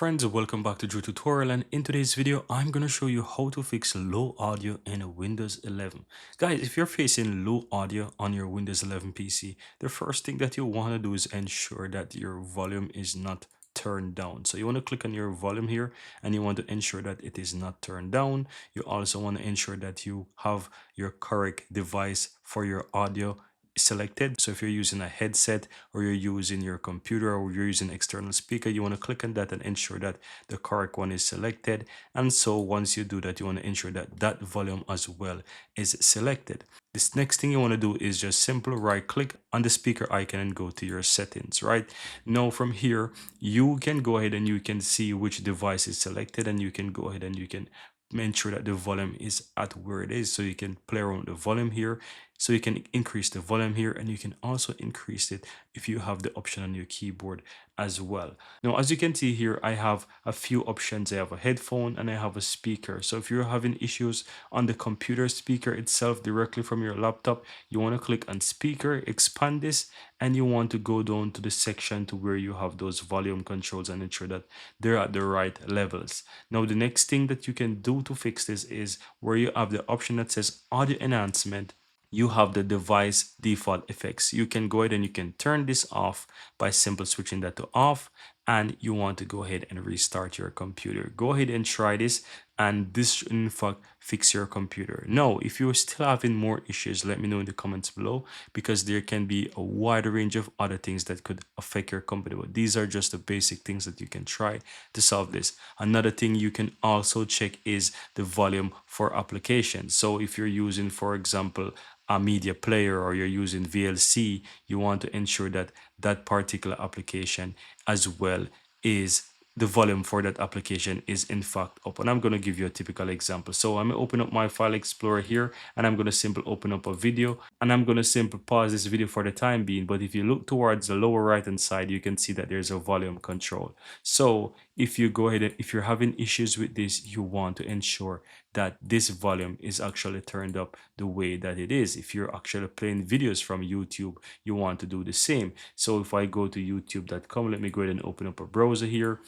friends, welcome back to Drew Tutorial, and in today's video I'm going to show you how to fix low audio in Windows 11. Guys, if you're facing low audio on your Windows 11 PC, the first thing that you want to do is ensure that your volume is not turned down. So you want to click on your volume here and you want to ensure that it is not turned down. You also want to ensure that you have your correct device for your audio selected. So if you're using a headset or you're using your computer or you're using external speaker, you want to click on that and ensure that the correct one is selected. And so once you do that, you want to ensure that that volume as well is selected. This next thing you want to do is just simple right click on the speaker icon and go to your settings. Right now, from here you can go ahead and you can see which device is selected, and you can go ahead and you can make sure that the volume is at where it is. So you can play around with the volume here, so you can increase the volume here, and you can also increase it if you have the option on your keyboard as well. Now, as you can see here, I have a few options. I have a headphone and I have a speaker. So if you're having issues on the computer speaker itself directly from your laptop, you want to click on speaker, expand this, and you want to go down to the section to where you have those volume controls and ensure that they're at the right levels. Now, the next thing that you can do to fix this is where you have the option that says audio enhancement. You have the device default effects. You can go ahead and you can turn this off by simply switching that to off, and you want to go ahead and restart your computer. Go ahead and try this, and this should in fact fix your computer. Now, if you're still having more issues, let me know in the comments below, because there can be a wide range of other things that could affect your computer. But these are just the basic things that you can try to solve this. Another thing you can also check is the volume for applications. So if you're using, for example, a media player or you're using VLC, you want to ensure that that particular application as well is the volume for that application is in fact up. And I'm going to give you a typical example. So I'm going to open up my file explorer here, and I'm going to simply open up a video, and I'm going to simply pause this video for the time being. But if you look towards the lower right hand side, you can see that there's a volume control. So if you go ahead and if you're having issues with this, you want to ensure that this volume is actually turned up the way that it is. If you're actually playing videos from YouTube, you want to do the same. So if I go to youtube.com, let me go ahead and open up a browser here.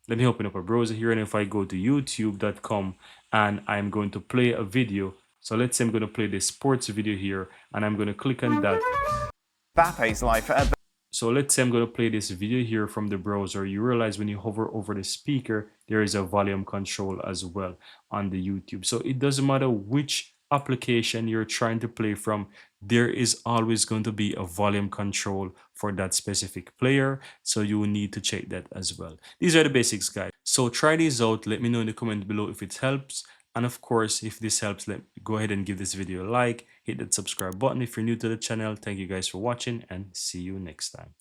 Let me open up a browser here, and if I go to youtube.com and I'm going to play a video, so let's say I'm going to play this sports video here, and I'm going to click on that. Mbappe's life at So let's say I'm going to play this video here from the browser. You realize when you hover over the speaker, there is a volume control as well on the YouTube. So it doesn't matter which application you're trying to play from, there is always going to be a volume control for that specific player. So you will need to check that as well. These are the basics, guys. So try these out. Let me know in the comment below if it helps. And of course, if this helps, go ahead and give this video a like, hit that subscribe button if you're new to the channel. Thank you guys for watching, and see you next time.